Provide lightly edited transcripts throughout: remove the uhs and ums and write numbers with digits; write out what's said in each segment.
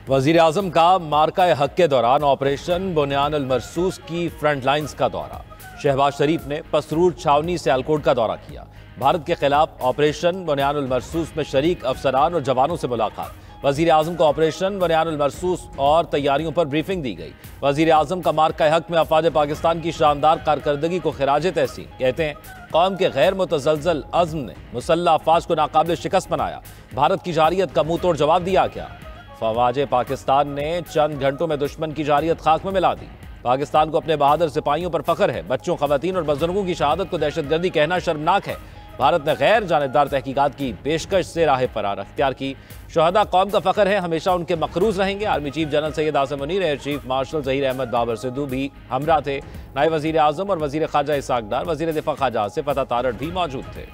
वज़ीर आज़म का मार्का हक के दौरान ऑपरेशन बुनियान अल मरसूस की फ्रंट लाइन्स का दौरा। शहबाज शरीफ ने पसरूर छावनी सियालकोट का दौरा किया। भारत के खिलाफ ऑपरेशन बुनियान अल मरसूस में शरीक अफसरान और जवानों से मुलाकात। वज़ीर आज़म को ऑपरेशन बुनियान अल मरसूस और तैयारियों पर ब्रीफिंग दी गई। वज़ीर आज़म का मार्का हक में अफवाज पाकिस्तान की शानदार कारकर्दगी को खिराज तहसीन। कहते हैं कौम के गैर मुतज़लज़ल अज़्म ने मुसल्लह अफवाज को नाकाबिल शिकस्त बनाया। भारत की जारियत का मुंह तोड़ जवाब दिया क्या? फवाज पाकिस्तान ने चंद घंटों में दुश्मन की जारियत खाक में मिला दी। पाकिस्तान को अपने बहादुर सिपाहियों पर फख्र है। बच्चों, खवातीन और बुजुर्गों की शहादत को दहशतगर्दी कहना शर्मनाक है। भारत ने गैर जानिबदार तहकीकात की पेशकश से राह फरार अख्तियार की। शहदा कौम का फख्र है, हमेशा उनके मकरूज रहेंगे। Army chief general Syed Asim Munir, air chief marshal Zaheer Ahmed Babar Sidhu भी हमरा थे। नायब वज़ीर आज़म और वज़ीर ख़ारजा इसहाक़ डार, वज़ीर दिफ़ा ख़ारजा आसिफ अता तारड़ भी मौजूद थे।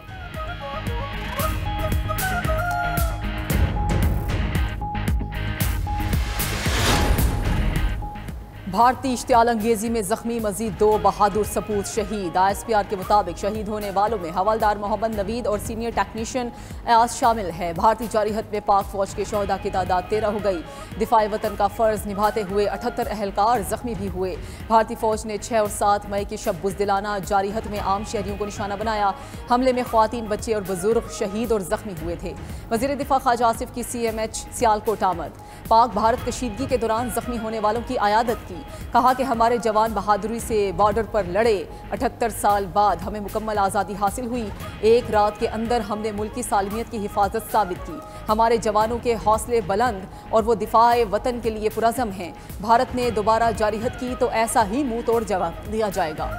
भारतीय इश्तियाल अंगेजी में जख्मी मजीद 2 बहादुर सपूत शहीद। ISPR के मुताबिक शहीद होने वालों में हवलदार मोहम्मद नवीद और सीनियर टेक्नीशियन अयाज शामिल है। भारतीय जारिहत में पाक फौज के शहदा की तादाद 13 हो गई। दिफाए वतन का फर्ज निभाते हुए 78 अहलकार जख्मी भी हुए। भारतीय फौज ने 6 और 7 मई की शब बुज़दिलाना जारिहत में आम शहरियों को निशाना बनाया। हमले में ख्वातीन, बच्चे और बुजुर्ग शहीद और जख्मी हुए थे। वज़ीर दिफा ख्वाजा आसिफ की CMH सियालकोट आमद। पाक भारत कशीदगी के दौरान जख्मी होने वालों की आयादत की। कहा कि हमारे जवान बहादुरी से बॉर्डर पर लड़े। 78 साल बाद हमें मुकम्मल आज़ादी हासिल हुई। एक रात के अंदर हमने मुल्क की सालमियत की हिफाजत साबित की। हमारे जवानों के हौसले बुलंद और वो दिफाए वतन के लिए पुरज़म हैं। भारत ने दोबारा जारिहत की तो ऐसा ही मुंह तोड़ जवाब दिया जाएगा।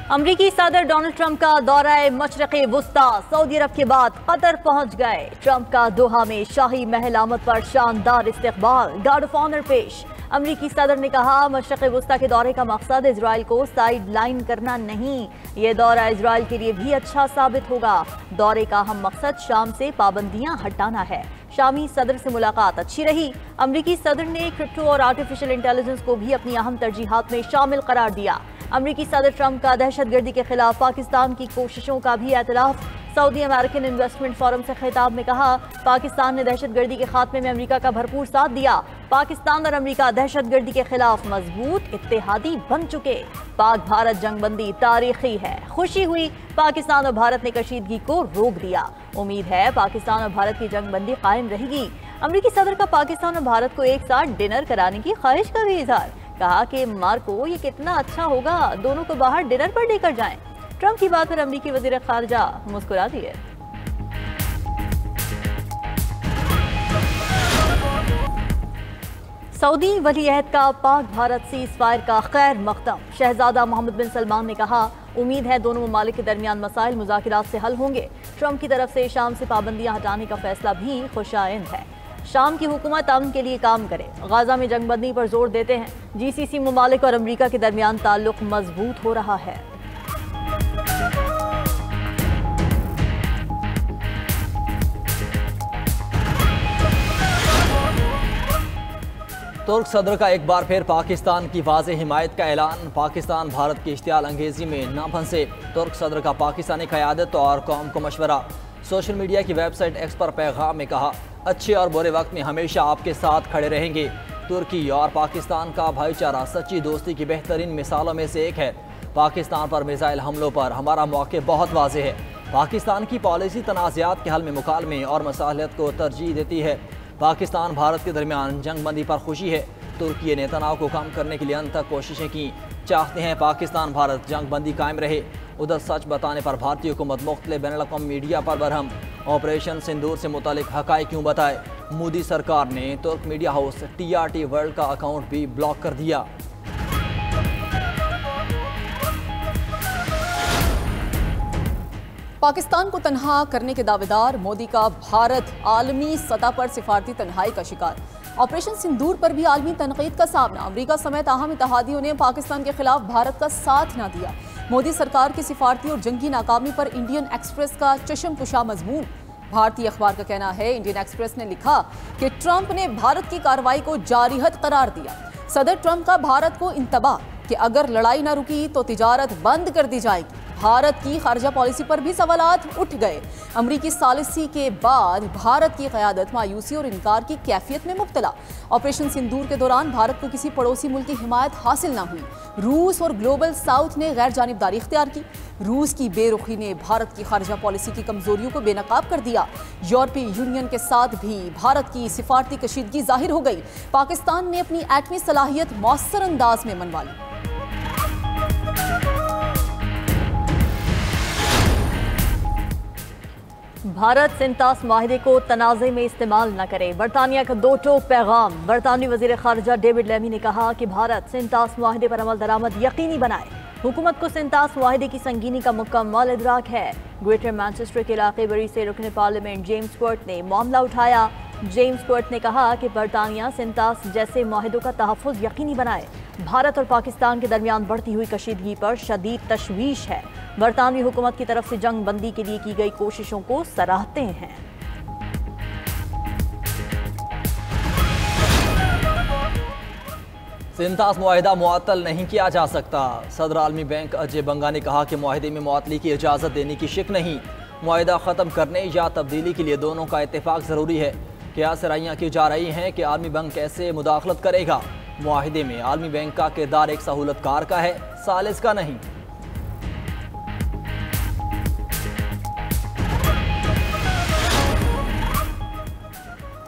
अमरीकी सदर डोनाल्ड ट्रंप का दौरा मशरिक़ वुस्ता। सऊदी अरब के बाद कतर पहुंच गए। ट्रंप का दोहा में शाही महल आमद पर शानदार इस्तकबाल, गार्ड ऑफ ऑनर पेश। अमरीकी सदर ने कहा मशरिक़ वुस्ता के दौरे का मकसद इजराइल को साइड लाइन करना नहीं, ये दौरा इजराइल के लिए भी अच्छा साबित होगा। दौरे का अहम मकसद शाम से पाबंदियां हटाना है। शामी सदर से मुलाकात अच्छी रही। अमरीकी सदर ने क्रिप्टो और आर्टिफिशियल इंटेलिजेंस को भी अपनी अहम तरजीहात में शामिल करार दिया। अमरीकी सदर ट्रंप का दहशतगर्दी के खिलाफ पाकिस्तान की कोशिशों का भी एतराफ़। सऊदी अमेरिकन इन्वेस्टमेंट फोरम से खिताब में कहा पाकिस्तान ने दहशतगर्दी के खात्मे में अमेरिका का भरपूर साथ दिया। पाकिस्तान और अमेरिका दहशतगर्दी के खिलाफ मजबूत इत्तेहादी बन चुके। पाक भारत जंगबंदी तारीखी है। खुशी हुई पाकिस्तान और भारत ने कशीदगी को रोक दिया। उम्मीद है पाकिस्तान और भारत की जंगबंदी कायम रहेगी। अमरीकी सदर का पाकिस्तान और भारत को एक साथ डिनर कराने की ख्वाहिश का भी इजहार। कहा कि मार्को ये कितना अच्छा होगा, दोनों को बाहर डिनर पर लेकर जाएं। ट्रंप की बात पर अमरीकी वज़ीर ख़ारजा मुस्कुरा दिए। सऊदी वलीअहद का पाक भारत सीज़ फायर का खैर मकदम। शहजादा मोहम्मद बिन सलमान ने कहा उम्मीद है दोनों ममालिक के दरमियान मसाइल मुज़ाकिरात से हल होंगे। ट्रंप की तरफ से शाम से पाबंदियां हटाने का फैसला भी खुशाइंद है। शाम की हुकूमत अमन के लिए काम करे। गाजा में जंगबंदी पर जोर देते हैं। GCC ममालिक और अमरीका के दरमियान ताल्लुक मजबूत हो रहा है। तुर्क सदर का एक बार फिर पाकिस्तान की वाज़े हिमायत का ऐलान। पाकिस्तान भारत की इश्तियाल अंगेजी में न फंसे। तुर्क सदर का पाकिस्तानी क़यादत और कौम को मशवरा। सोशल मीडिया की वेबसाइट एक्स पर पैगाम में कहा अच्छे और बुरे वक्त में हमेशा आपके साथ खड़े रहेंगे। तुर्की और पाकिस्तान का भाईचारा सच्ची दोस्ती की बेहतरीन मिसालों में से एक है। पाकिस्तान पर मिसाइल हमलों पर हमारा मौक़िफ़ बहुत वाज़ेह है। पाकिस्तान की पॉलिसी तनाज़ात के हल में मुकालमे और मसालियत को तरजीह देती है। पाकिस्तान भारत के दरमियान जंगबंदी पर खुशी है। तुर्की ने तनाव को कम करने के लिए अंत तक कोशिशें की। चाहते हैं पाकिस्तान भारत जंगबंदी कायम रहे। उधर सच बताने पर भारतीय हुकूमत मुख्तलिफ बैनुल-अक़वामी मीडिया पर बरहम। ऑपरेशन सिंदूर से मुतालिक हक़ाइक़ क्यों बताए। मोदी सरकार ने तुर्क मीडिया हाउस TRT वर्ल्ड का अकाउंट भी ब्लॉक कर दिया। पाकिस्तान को तनहा करने के दावेदार मोदी का भारत आलमी सतह पर सिफारती तन्हाई का शिकार। ऑपरेशन सिंदूर पर भी आलमी तनकीद का सामना। अमरीका समेत अहम इत्तेहादियों ने पाकिस्तान के खिलाफ भारत का साथ न दिया। मोदी सरकार की सिफारती और जंगी नाकामी पर इंडियन एक्सप्रेस का चश्मकुशा मजमून। भारतीय अखबार का कहना है इंडियन एक्सप्रेस ने लिखा कि ट्रंप ने भारत की कार्रवाई को जारिहत करार दिया। सदर ट्रंप का भारत को इंतबाह कि अगर लड़ाई न रुकी तो तिजारत बंद कर दी जाएगी। भारत की खारजा पॉलिसी पर भी सवालात उठ गए। अमरीकी सालिसी के बाद भारत की क़यादत मायूसी और इनकार की कैफियत में मुब्तला। ऑपरेशन सिंदूर के दौरान भारत को किसी पड़ोसी मुल्क की हिमायत हासिल न हुई। रूस और ग्लोबल साउथ ने गैर जानिबदारी इख्तियार की। रूस की बेरुखी ने भारत की खारजा पॉलिसी की कमजोरियों को बेनकाब कर दिया। यूरोपीय यूनियन के साथ भी भारत की सिफारती कशीदगी जाहिर हो गई। पाकिस्तान ने अपनी एटमी सलाहियत मौसर अंदाज में मनवा ली। भारत सिंतास माहिदे को तनाज़े में इस्तेमाल न करे, बरतानिया का दो टोक पैगाम। बरतानवी वज़ीर ख़ारिजा डेविड लेमी ने कहा कि भारत सिंतास माहिदे पर अमल दरामद यकीनी बनाए। हुकूमत को सिंतास माहिदे की संगीनी का मुकम्मल इदराक है। ग्रेटर मैनचेस्टर के इलाके बरी से रुकन पार्लियामेंट जेम्स क्वर्ट ने मामला उठाया। जेम्स क्वर्ट ने कहा कि बरतानिया सिंतास जैसे माहिदों का तहफ़्फ़ुज़ यकीनी बनाए। भारत और पाकिस्तान के दरमियान बढ़ती हुई कशीदगी पर शदीद तशवीश है। बरतानवी हुकूमत की तरफ से जंग बंदी के लिए की गई कोशिशों को सराहते हैं। सिंतास मुआहिदा मुअत्तल नहीं किया जा सकता। सदर आलमी बैंक अजय बंगा ने कहा कि मुआहिदे में मुअत्तली की इजाज़त देने की शिक नहीं। मुआहिदा ख़त्म करने या तब्दीली के लिए दोनों का इत्तेफाक ज़रूरी है। क्या सराहियाँ की जा रही हैं कि आलमी बैंक कैसे मुदाखलत करेगा। मुआहिदे में आलमी बैंक का किरदार एक सहूलतकार का है, सालिस का नहीं।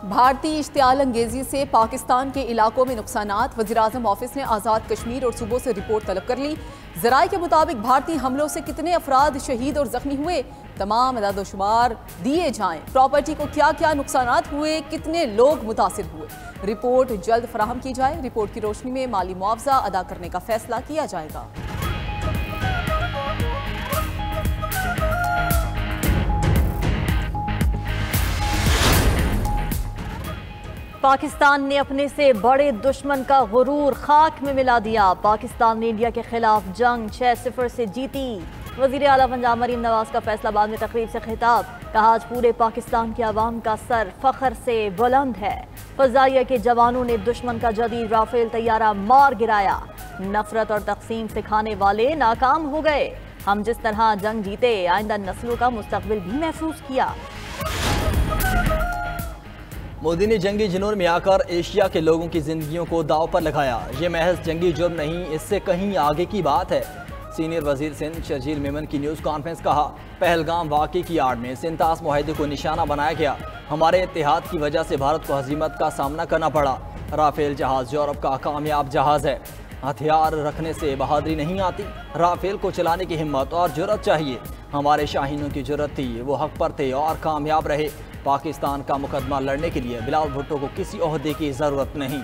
भारतीय इश्तियाल अंगेजी से पाकिस्तान के इलाकों में नुकसानात। वज़ीर-ए-आज़म ऑफिस ने आज़ाद कश्मीर और सूबों से रिपोर्ट तलब कर ली। ज़राए के मुताबिक भारतीय हमलों से कितने अफराद शहीद और जख्मी हुए, तमाम अदाद-ओ-शुमार दिए जाएं। प्रॉपर्टी को क्या क्या नुकसानात हुए, कितने लोग मुतासिर हुए, रिपोर्ट जल्द फराहम की जाए। रिपोर्ट की रोशनी में माली मुआवजा अदा करने का फैसला किया जाएगा। पाकिस्तान ने अपने से बड़े दुश्मन का गुरूर खाक में मिला दिया। पाकिस्तान ने इंडिया के खिलाफ जंग 6-0 से जीती। वज़ीर आला पंजाब मरीम नवाज का फैसलाबाद में तकरीब से खिताब। कहा आज पूरे पाकिस्तान के अवाम का सर फख्र से बुलंद है। फ़ज़ाइया के जवानों ने दुश्मन का जदीद राफेल तैयारा मार गिराया। नफरत और तकसीम सिखाने वाले नाकाम हो गए। हम जिस तरह जंग जीते आइंदा नस्लों का मुस्तकबिल भी महफूज किया। मोदी ने जंगी जुनून में आकर एशिया के लोगों की जिंदगियों को दाव पर लगाया। ये महज जंगी जुर्म नहीं, इससे कहीं आगे की बात है। सीनियर वजीर सिंध शर्जील मेमन की न्यूज़ कॉन्फ्रेंस। कहा पहलगाम वाक़े की आड़ में सिंतास मुआहिदे को निशाना बनाया गया। हमारे इत्तेहाद की वजह से भारत को हजीमत का सामना करना पड़ा। राफेल जहाज़ यूरोप का कामयाब जहाज़ है। हथियार रखने से बहादुरी नहीं आती, राफेल को चलाने की हिम्मत और जुर्रत चाहिए। हमारे शाहीनों की जुर्रत थी, वो हक पर थे और कामयाब रहे। पाकिस्तान का मुकदमा लड़ने के लिए बिलावल भुट्टो को किसी ओहदे की ज़रूरत नहीं।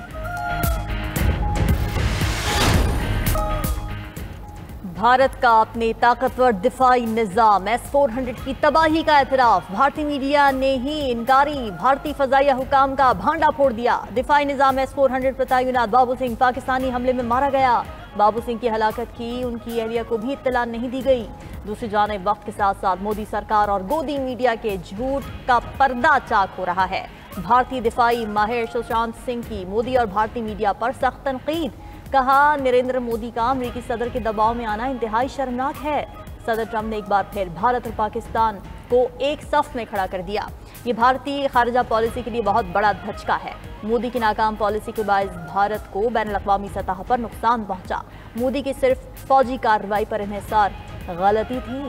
भारत का अपने ताकतवर दिफाई निज़ाम S-400 की तबाही का एतराफ़। भारतीय मीडिया ने ही इनकारी भारतीय फ़ज़ाइया हुकाम का भांडा फोड़ दिया। दिफाई निज़ाम S-400 पर तैनात बाबू सिंह पाकिस्तानी हमले में मारा गया। बाबू सिंह की हलाकत की उनकी एहलिया को भी इत्तला नहीं दी गई। दूसरी जानिब वक्त के साथ साथ मोदी सरकार और गोदी मीडिया के झूठ का पर्दा चाक हो रहा है। भारतीय दिफाई माहिर सुशांत सिंह की मोदी और भारतीय मीडिया पर सख्त तनकीद। कहा नरेंद्र मोदी का अमेरिकी सदर के दबाव में आना इंतहाई शर्मनाक है। सदर ट्रंप ने एक बार फिर भारत और पाकिस्तान को एक सफ में खड़ा कर दिया। ये भारतीय खारजा पॉलिसी के लिए बहुत बड़ा धचका है। मोदी की नाकाम पॉलिसी के बायस भारत को बैनुल-अक़वामी सतह पर नुकसान पहुंचा। मोदी की सिर्फ फौजी कार्रवाई पर इन्हिसार गलती थी।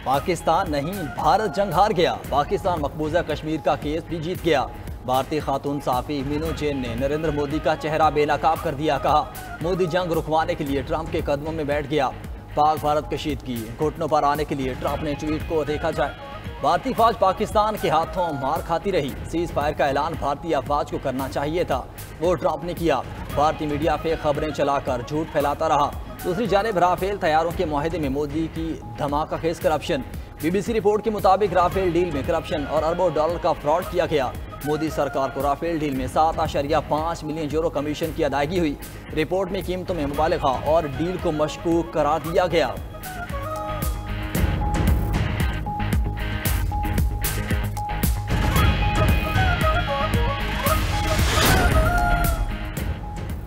पाकिस्तान नहीं, भारत जंग हार गया। पाकिस्तान मकबूजा कश्मीर का केस भी जीत गया। भारतीय खातून साफ़ी मीनू जैन ने नरेंद्र मोदी का चेहरा बेनकाब कर दिया। कहा मोदी जंग रुकवाने के लिए ट्रंप के कदमों में बैठ गया। पाक भारत कशीदगी घुटनों पर आने के लिए ट्रंप ने ट्वीट को देखा जाए। भारतीय फौज पाकिस्तान के हाथों मार खाती रही। सीज फायर का ऐलान भारतीय अफवाज को करना चाहिए था, वो ट्रंप ने किया। भारतीय मीडिया फेक खबरें चलाकर झूठ फैलाता रहा। दूसरी जानिब राफेल तैयारों के मुआहदे में मोदी की धमाकाखेज करप्शन। BBC रिपोर्ट के मुताबिक राफेल डील में करप्शन और अरबों डॉलर का फ्रॉड किया गया। मोदी सरकार को राफेल डील में 7.5 मिलियन यूरो कमीशन की अदायगी हुई। रिपोर्ट में कीमतों में मुबालगा और डील को मशकूक करार दिया गया।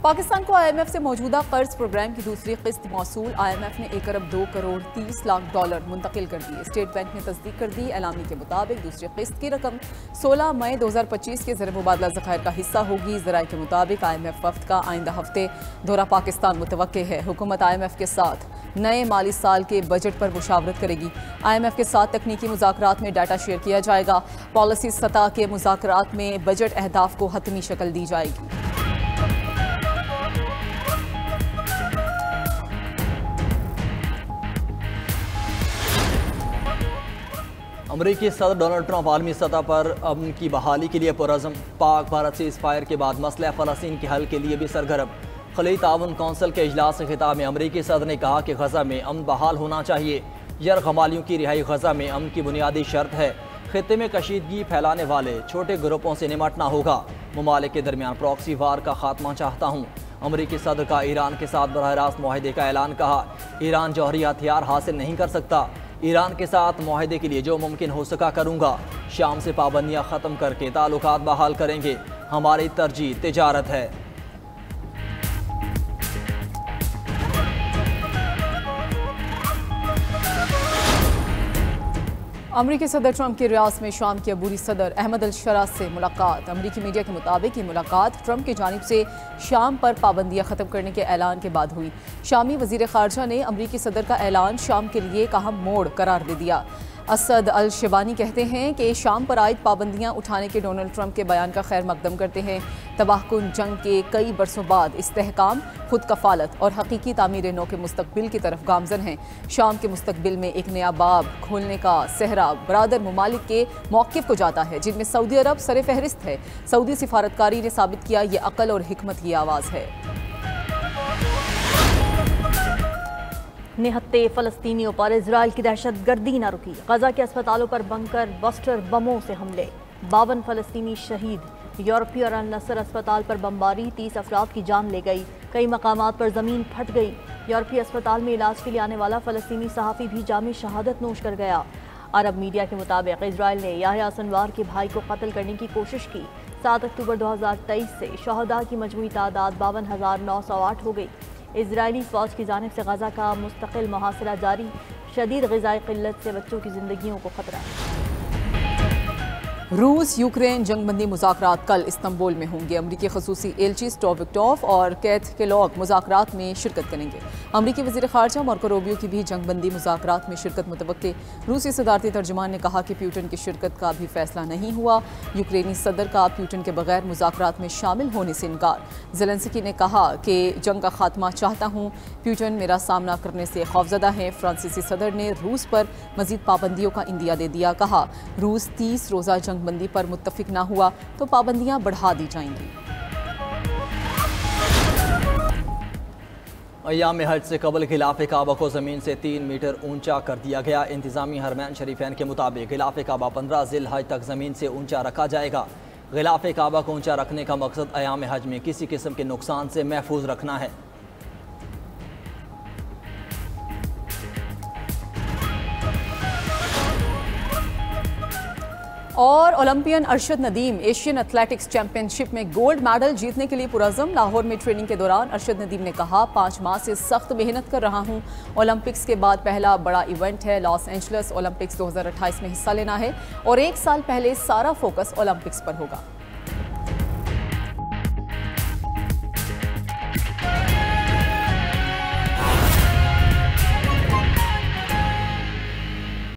पाकिस्तान को IMF से मौजूदा कर्ज प्रोग्राम की दूसरी किस्त मौसूल। IMF ने 1 अरब 2 करोड़ 30 लाख डॉलर मुंतकिल कर दिए। स्टेट बैंक ने तस्दीक कर दी। एलामी के मुताबिक दूसरी किस्त की रकम 16 मई 2025 के ज़र मुबादला ज़खायर का हिस्सा होगी। ज़राए के मुताबिक IMF वफ्द का आइंदा हफ्ते दौरा पाकिस्तान मुतवक्के है। हुकूमत IMF के साथ नए माली साल के बजट पर मुशावरत करेगी। IMF के साथ तकनीकी मुज़ाकरात में डाटा शेयर किया जाएगा। पॉलिसी सतह के मुज़ाकरात में बजट अहदाफ को हतमी शक्ल दी जाएगी। अमरीकी सदर डोनाल्ड ट्रंप आलमी सतह पर अमन की बहाली के लिए पुरज़्म। पाक भारत सीज़ फायर के बाद मसला फ़लस्तीन के हल के लिए भी सरगर्म। खलीज ताउन कौंसिल के इजलास से खिताब में अमरीकी सदर ने कहा कि गजा में अमन बहाल होना चाहिए। यरगमालियों की रिहाई गजा में अमन की बुनियादी शर्त है। खित्ते में कशीदगी फैलाने वाले छोटे ग्रुपों से निमटना होगा। ममालिक के दरमियान प्रॉक्सी वार का खात्मा चाहता हूँ। अमरीकी सदर का ईरान के साथ बरह रास्त मुआहदे का ऐलान। कहा, ईरान जौहरी हथियार हासिल नहीं कर सकता। ईरान के साथ मुआहदे के लिए जो मुमकिन हो सका करूँगा। शाम से पाबंदियाँ ख़त्म करके ताल्लुकात बहाल करेंगे। हमारी तरजीह तिजारत है। अमरीकी सदर ट्रंप के रियाद में शाम के अबूरी सदर अहमद अल-शरा से मुलाकात। अमरीकी मीडिया के मुताबिक ये मुलाकात ट्रंप की जानिब से शाम पर पाबंदियाँ ख़त्म करने के ऐलान के बाद हुई। शामी वज़ीर ख़ारजा ने अमरीकी सदर का ऐलान शाम के लिए एक अहम मोड़ करार दे दिया। असद अल शिबानी कहते हैं कि शाम पर आयद पाबंदियाँ उठाने के डोनाल्ड ट्रंप के बयान का खैर मकदम करते हैं। तबाहकुन जंग के कई बरसों बाद इस्तेहकाम, खुद कफालत और हकीकी तामीर नौ के मुस्तकबिल की तरफ गामजन हैं। शाम के मुस्तकबिल में एक नया बाब खोलने का सहरा बरादर ममालिक के मौक़िफ़ को जाता है, जिनमें सऊदी अरब सर फहरिस्त है। सऊदी सिफारतकारी ने साबित किया ये अकल और हिकमत की आवाज़ है। निहत्ते फ़लस्तीनियों पर इजराइल की दहशत गर्दी न रुकी। गजा के अस्पतालों पर बंकर बस्टर बमों से हमले, 52 फ़लस्तीनी शहीद। यूरोपीय और अल नसर अस्पताल पर बमबारी, 30 अफराद की जान ले गई। कई मकामात पर ज़मीन फट गई। यूरोपीय अस्पताल में इलाज के लिए आने वाला फ़लस्तीनी सहाफ़ी भी जामी शहादत नोश कर गया। अरब मीडिया के मुताबिक इजराइल ने याह्या सिनवार के भाई को कत्ल करने की कोशिश की। 7 अक्टूबर 2023 से शहदा की मजमूई तादाद 52,908 हो गई। इजरायली फ़ौज की जानिब से गजा का मुस्तकिल मुहासरा जारी। शदीद ग़िज़ाई क़िल्लत से बच्चों की ज़िंदगियों को खतरा। रूस यूक्रेन जंगबंदी मुज़ाकरात कल इस्तंबुल में होंगे। अमरीकी खसूसी एलची स्टोव विक्टोव और कैथ केलॉग मुज़ाकरात में शिरकत करेंगे। अमरीकी वज़ीर ख़ारजा मार्को रूबियो की भी जंगबंदी मुज़ाकरात में शिरकत मुतवक्के। रूसी सदारती तर्जुमान ने कहा कि प्यूटन की शिरकत का भी फैसला नहीं हुआ। यूक्रेनी सदर का प्यूटन के बगैर मुज़ाकरात में शामिल होने से इनकार। ज़ेलेंस्की ने कहा कि जंग का खात्मा चाहता हूँ, प्यूटन मेरा सामना करने से खौफजदा है। फ्रांसीसी सदर ने रूस पर मज़ीद पाबंदियों का इंदिया दे दिया। कहा, रूस 30 रोज़ा जंगबंदी पर मुत्तफिक ना हुआ तो पाबंदियां बढ़ा दी जाएंगी। अय्याम हज से कबल गिलाफ़े काबा को ज़मीन से 3 मीटर ऊंचा कर दिया गया। इंतज़ामी हरमैन शरीफैन के मुताबिक गिलाफ़े काबा 15 ज़िल हज तक ज़मीन से ऊंचा रखा जाएगा। गिलाफ़े काबा को ऊंचा रखने का मकसद अय्याम हज में किसी किस्म के नुकसान से महफूज रखना है। और Olympian Arshad Nadeem Asian athletics championship में गोल्ड मेडल जीतने के लिए पुरज़्म। लाहौर में ट्रेनिंग के दौरान अरशद नदीम ने कहा, 5 माह से सख्त मेहनत कर रहा हूं। ओलंपिक्स के बाद पहला बड़ा इवेंट है। लॉस एंजल्स ओलंपिक्स 2028 में हिस्सा लेना है और 1 साल पहले सारा फोकस ओलंपिक्स पर होगा।